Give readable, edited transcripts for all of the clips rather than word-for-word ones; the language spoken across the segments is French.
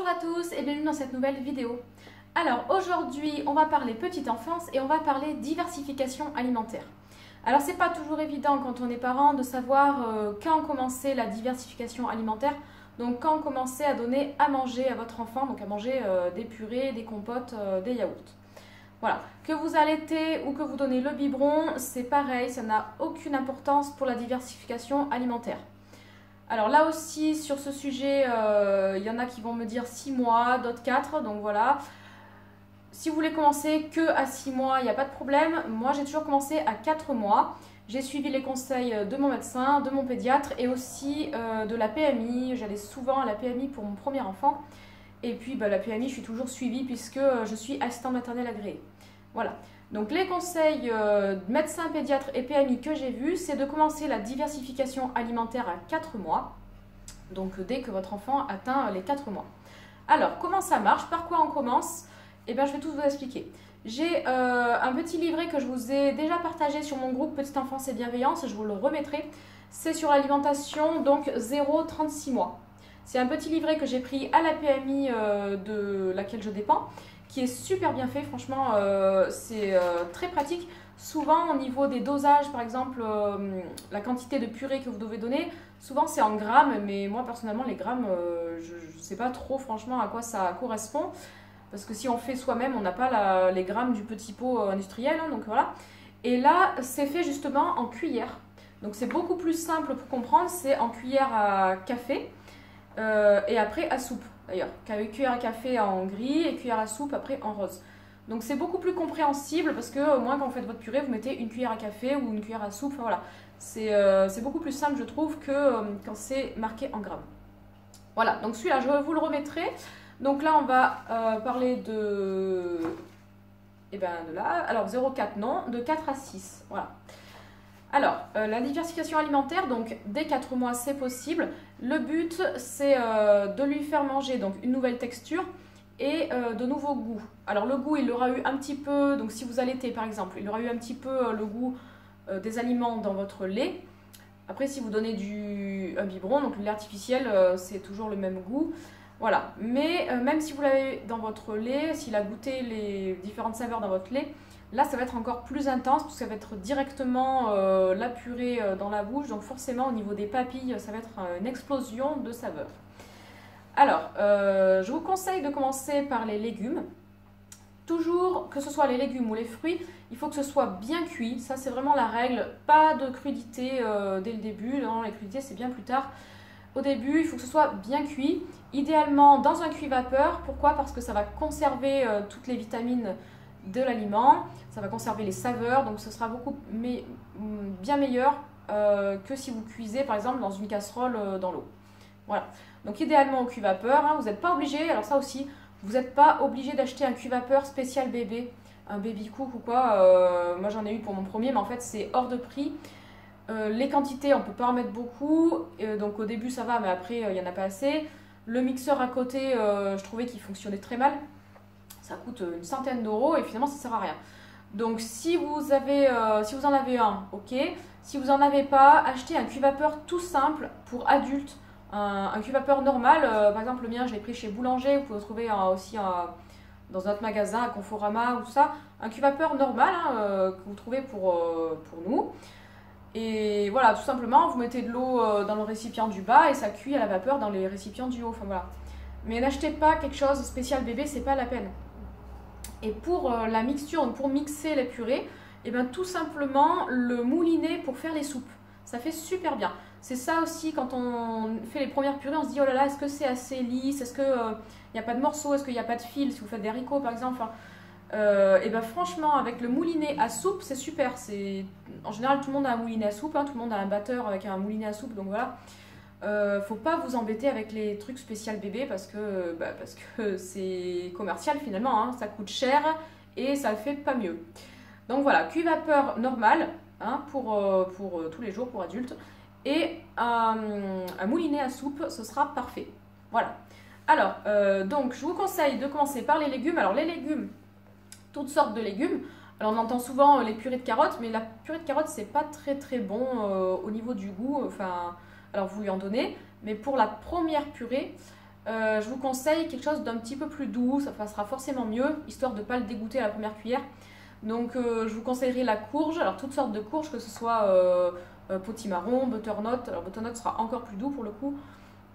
Bonjour à tous et bienvenue dans cette nouvelle vidéo. Alors aujourd'hui on va parler petite enfance et on va parler diversification alimentaire. Alors c'est pas toujours évident quand on est parent de savoir quand commencer la diversification alimentaire, donc quand commencer à donner à manger à votre enfant, donc à manger des purées, des compotes, des yaourts. Voilà, que vous allaitez ou que vous donnez le biberon, c'est pareil, ça n'a aucune importance pour la diversification alimentaire. Alors là aussi, sur ce sujet, il y en a qui vont me dire 6 mois, d'autres 4, donc voilà. Si vous voulez commencer que à 6 mois, il n'y a pas de problème. Moi, j'ai toujours commencé à 4 mois. J'ai suivi les conseils de mon médecin, de mon pédiatre et aussi de la PMI. J'allais souvent à la PMI pour mon premier enfant. Et puis la PMI, je suis toujours suivie puisque je suis assistante maternelle agréée. Voilà. Donc les conseils médecin, pédiatre et PMI que j'ai vus, c'est de commencer la diversification alimentaire à 4 mois. Donc dès que votre enfant atteint les 4 mois. Alors comment ça marche? Par quoi on commence? Eh bien je vais tout vous expliquer. J'ai un petit livret que je vous ai déjà partagé sur mon groupe Petite Enfance et Bienveillance, je vous le remettrai. C'est sur l'alimentation, donc 0-36 mois. C'est un petit livret que j'ai pris à la PMI de laquelle je dépends, qui est super bien fait, franchement, c'est très pratique. Souvent, au niveau des dosages, par exemple, la quantité de purée que vous devez donner, souvent c'est en grammes, mais moi personnellement, les grammes, je ne sais pas trop franchement à quoi ça correspond, parce que si on fait soi-même, on n'a pas les grammes du petit pot industriel, hein, donc voilà. Et là, c'est fait justement en cuillère. Donc c'est beaucoup plus simple pour comprendre, c'est en cuillère à café et après à soupe. D'ailleurs, cuillère à café en gris et cuillère à soupe après en rose. Donc c'est beaucoup plus compréhensible parce que au moins quand vous faites votre purée, vous mettez une cuillère à café ou une cuillère à soupe. Enfin, voilà, c'est beaucoup plus simple je trouve que quand c'est marqué en grammes. Voilà, donc celui-là je vous le remettrai. Donc là on va parler de... Et ben de là, alors 0,4 non, de 4 à 6, voilà. Alors, la diversification alimentaire, donc dès 4 mois, c'est possible. Le but, c'est de lui faire manger donc, une nouvelle texture et de nouveaux goûts. Alors, le goût, il aura eu un petit peu, donc si vous allaitez par exemple, il aura eu un petit peu le goût des aliments dans votre lait. Après, si vous donnez un biberon, donc le lait artificiel, c'est toujours le même goût. Voilà, mais même si vous l'avez dans votre lait, s'il a goûté les différentes saveurs dans votre lait, là, ça va être encore plus intense parce que ça va être directement la purée dans la bouche. Donc forcément, au niveau des papilles, ça va être une explosion de saveurs. Alors, je vous conseille de commencer par les légumes. Toujours, que ce soit les légumes ou les fruits, il faut que ce soit bien cuit. Ça, c'est vraiment la règle. Pas de crudité dès le début. Non, les crudités, c'est bien plus tard. Au début, il faut que ce soit bien cuit. Idéalement, dans un cuit-vapeur. Pourquoi? Parce que ça va conserver toutes les vitamines de l'aliment, ça va conserver les saveurs, donc ce sera bien meilleur que si vous cuisez par exemple dans une casserole dans l'eau. Voilà, donc idéalement au cuit-vapeur, hein, vous n'êtes pas obligé, alors ça aussi, vous n'êtes pas obligé d'acheter un cuit-vapeur spécial bébé, un baby cook ou quoi, moi j'en ai eu pour mon premier, mais en fait c'est hors de prix. Les quantités, on ne peut pas en mettre beaucoup, donc au début ça va, mais après il n'y en a pas assez. Le mixeur à côté, je trouvais qu'il fonctionnait très mal. Ça coûte une centaine d'euros et finalement ça ne sert à rien. Donc si vous en avez un, ok. Si vous n'en avez pas, achetez un cuit-vapeur tout simple pour adultes. Un cuit-vapeur normal, par exemple le mien je l'ai pris chez Boulanger, vous pouvez le trouver aussi dans notre magasin à Conforama ou tout ça. Un cuit-vapeur normal hein, que vous trouvez pour nous. Et voilà, tout simplement vous mettez de l'eau dans le récipient du bas et ça cuit à la vapeur dans les récipients du haut. Enfin voilà. Mais n'achetez pas quelque chose spécial bébé, c'est pas la peine. Et pour la mixture, donc pour mixer les purées, et bien tout simplement le mouliner pour faire les soupes. Ça fait super bien. C'est ça aussi quand on fait les premières purées, on se dit oh là là, est-ce que c'est assez lisse? Est-ce qu'il n'y a pas de morceaux? Est-ce qu'il n'y a pas de fil? Si vous faites des haricots par exemple. Et bien franchement, avec le moulinet à soupe, c'est super. En général, tout le monde a un moulinet à soupe, hein, tout le monde a un batteur avec un moulinet à soupe, donc voilà. Faut pas vous embêter avec les trucs spécial bébé parce que c'est commercial finalement, hein, ça coûte cher et ça fait pas mieux. Donc voilà, cuit-vapeur normal hein, pour tous les jours pour adultes et un moulinet à soupe, ce sera parfait. Voilà. Alors, donc je vous conseille de commencer par les légumes. Alors les légumes, toutes sortes de légumes. Alors on entend souvent les purées de carottes, mais la purée de carottes c'est pas très très bon au niveau du goût. Enfin, alors vous lui en donnez, mais pour la première purée, je vous conseille quelque chose d'un petit peu plus doux, ça passera forcément mieux, histoire de ne pas le dégoûter à la première cuillère. Donc je vous conseillerais la courge, alors toutes sortes de courges, que ce soit potimarron, butternut, alors butternut sera encore plus doux pour le coup,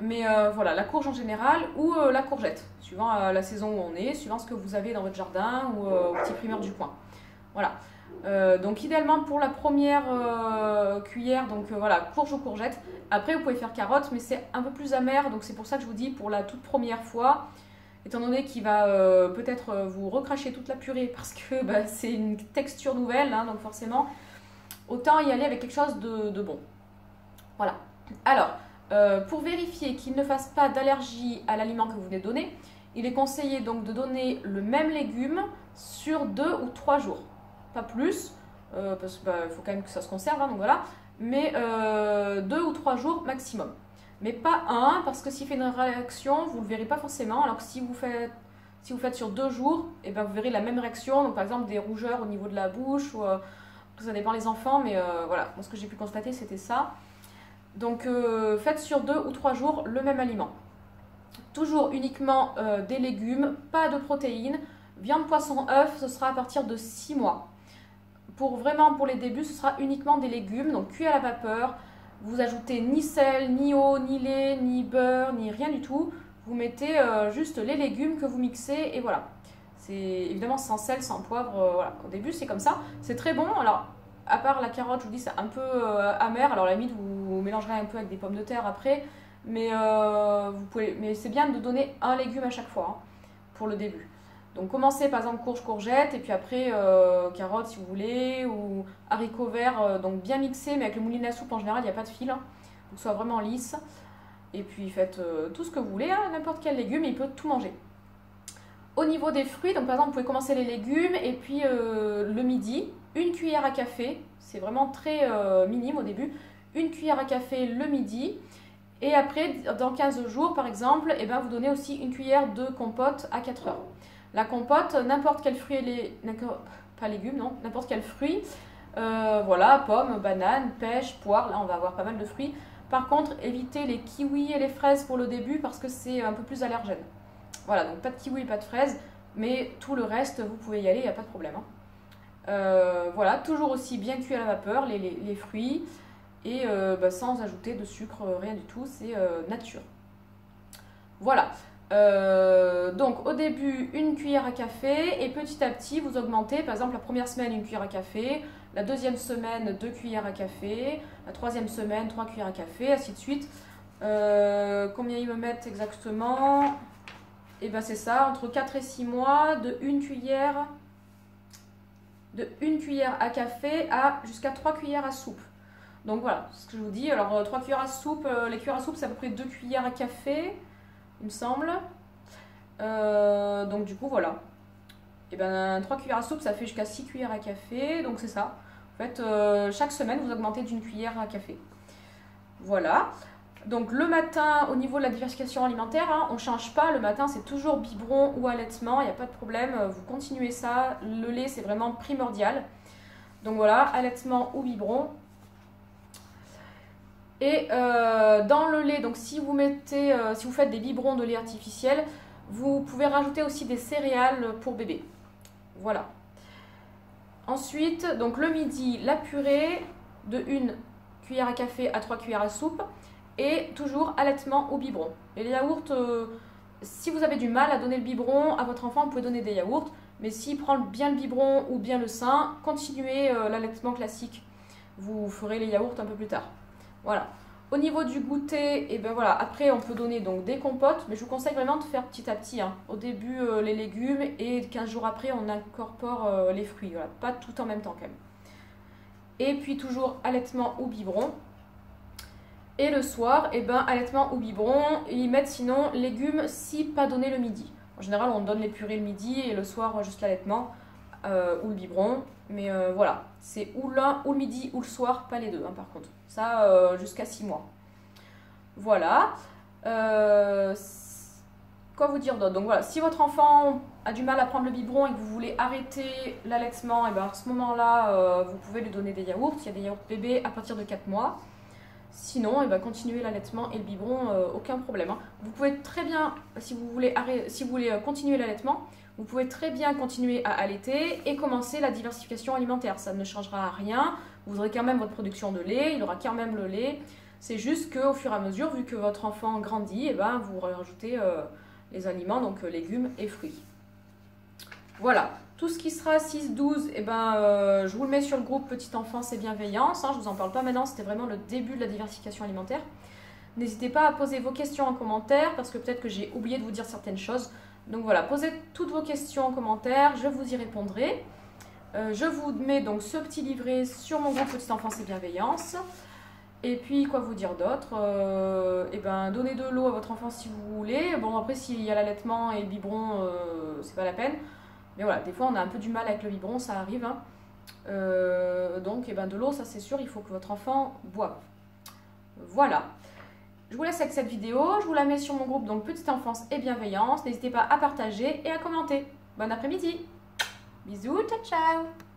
mais voilà, la courge en général, ou la courgette, suivant la saison où on est, suivant ce que vous avez dans votre jardin ou au petit primeur du coin. Voilà. Donc idéalement pour la première cuillère, donc voilà, courge ou courgette. Après vous pouvez faire carotte, mais c'est un peu plus amer, donc c'est pour ça que je vous dis pour la toute première fois, étant donné qu'il va peut-être vous recracher toute la purée parce que bah, c'est une texture nouvelle, hein, donc forcément autant y aller avec quelque chose de bon. Voilà. Alors pour vérifier qu'il ne fasse pas d'allergie à l'aliment que vous venez de donner, il est conseillé donc de donner le même légume sur 2 ou 3 jours. Pas plus, parce qu'il faut quand même que ça se conserve, hein, donc voilà, mais 2 ou 3 jours maximum. Mais pas un, parce que s'il fait une réaction, vous ne le verrez pas forcément, alors que si vous faites sur 2 jours, et ben vous verrez la même réaction, donc par exemple des rougeurs au niveau de la bouche, ou, ça dépend les enfants, mais voilà, moi, ce que j'ai pu constater c'était ça. Donc faites sur 2 ou 3 jours le même aliment. Toujours uniquement des légumes, pas de protéines, viande, poisson, œuf, ce sera à partir de 6 mois. Pour les débuts, ce sera uniquement des légumes, donc cuits à la vapeur. Vous ajoutez ni sel, ni eau, ni lait, ni beurre, ni rien du tout. Vous mettez juste les légumes que vous mixez et voilà. C'est évidemment sans sel, sans poivre. Voilà. Au début, c'est comme ça. C'est très bon. Alors, à part la carotte, je vous dis, c'est un peu amer. Alors, à la limite, vous mélangerez un peu avec des pommes de terre après. Mais, mais c'est bien de donner un légume à chaque fois hein, pour le début. Donc commencez par exemple courge, courgette et puis après carottes si vous voulez ou haricots verts donc bien mixés mais avec le moulinet à soupe en général il n'y a pas de fil, hein, donc que ce soit vraiment lisse. Et puis faites tout ce que vous voulez, hein, n'importe quel légume il peut tout manger. Au niveau des fruits, donc par exemple vous pouvez commencer les légumes et puis le midi, une cuillère à café, c'est vraiment très minime au début, une cuillère à café le midi. Et après, dans 15 jours par exemple, et ben, vous donnez aussi une cuillère de compote à 4 heures. La compote, n'importe quel fruit, pas légumes, non, n'importe quel fruit, voilà, pommes, bananes, pêches, poires, là on va avoir pas mal de fruits. Par contre, évitez les kiwis et les fraises pour le début parce que c'est un peu plus allergène. Voilà, donc pas de kiwis, pas de fraises, mais tout le reste, vous pouvez y aller, il n'y a pas de problème. Hein. Voilà, toujours aussi bien cuit à la vapeur, les fruits, et bah, sans ajouter de sucre, rien du tout, c'est nature. Voilà. Donc au début une cuillère à café et petit à petit vous augmentez, par exemple la première semaine une cuillère à café, la deuxième semaine 2 cuillères à café, la troisième semaine 3 cuillères à café, ainsi de suite. Combien ils me mettent exactement? Et ben c'est ça, entre 4 et 6 mois, de 1 cuillère à café à jusqu'à 3 cuillères à soupe. Donc voilà, ce que je vous dis. Alors 3 cuillères à soupe, les cuillères à soupe c'est à peu près 2 cuillères à café, il me semble. Donc du coup voilà. Et ben 3 cuillères à soupe ça fait jusqu'à 6 cuillères à café, donc c'est ça. En fait chaque semaine vous augmentez d'une cuillère à café. Voilà. Donc le matin au niveau de la diversification alimentaire, hein, on ne change pas, le matin c'est toujours biberon ou allaitement, il n'y a pas de problème, vous continuez ça, le lait c'est vraiment primordial. Donc voilà, allaitement ou biberon. Et dans le lait, donc si vous faites des biberons de lait artificiel, vous pouvez rajouter aussi des céréales pour bébé. Voilà. Ensuite, donc le midi, la purée de 1 cuillère à café à 3 cuillères à soupe et toujours allaitement ou biberon. Et les yaourts, si vous avez du mal à donner le biberon à votre enfant, vous pouvez donner des yaourts, mais s'il prend bien le biberon ou bien le sein, continuez l'allaitement classique. Vous ferez les yaourts un peu plus tard. Voilà. Au niveau du goûter, et ben voilà, après on peut donner donc des compotes, mais je vous conseille vraiment de faire petit à petit. Hein. Au début les légumes et 15 jours après on incorpore les fruits. Voilà. Pas tout en même temps quand même. Et puis toujours allaitement ou biberon. Et le soir, et ben allaitement ou biberon. Et ils mettent sinon légumes si pas donné le midi. En général on donne les purées le midi et le soir juste l'allaitement ou le biberon. Mais voilà, c'est ou l'un ou le midi ou le soir, pas les deux hein, par contre. Ça jusqu'à 6 mois. Voilà. Quoi vous dire d'autre? Donc voilà, si votre enfant a du mal à prendre le biberon et que vous voulez arrêter l'allaitement, et ben à ce moment-là, vous pouvez lui donner des yaourts. Il y a des yaourts bébés à partir de 4 mois. Sinon, continuez l'allaitement et le biberon, aucun problème. Hein. Vous pouvez très bien, si vous voulez continuer l'allaitement, vous pouvez très bien continuer à allaiter et commencer la diversification alimentaire. Ça ne changera rien. Vous aurez quand même votre production de lait, il aura quand même le lait. C'est juste qu'au fur et à mesure, vu que votre enfant grandit, vous rajoutez les aliments, donc légumes et fruits. Voilà. Tout ce qui sera 6-12, je vous le mets sur le groupe Petite Enfance et Bienveillance. Hein, je ne vous en parle pas maintenant, c'était vraiment le début de la diversification alimentaire. N'hésitez pas à poser vos questions en commentaire parce que peut-être que j'ai oublié de vous dire certaines choses. Donc voilà, posez toutes vos questions en commentaire, je vous y répondrai. Je vous mets donc ce petit livret sur mon groupe Petite Enfance et Bienveillance. Et puis, quoi vous dire d'autre donnez de l'eau à votre enfant si vous voulez. Bon, après, s'il y a l'allaitement et le biberon, c'est pas la peine. Mais voilà, des fois on a un peu du mal avec le biberon, ça arrive. Hein. Donc de l'eau, ça c'est sûr, il faut que votre enfant boive. Voilà. Je vous laisse avec cette vidéo, je vous la mets sur mon groupe donc Petite Enfance et Bienveillance. N'hésitez pas à partager et à commenter. Bon après-midi. Bisous, ciao ciao.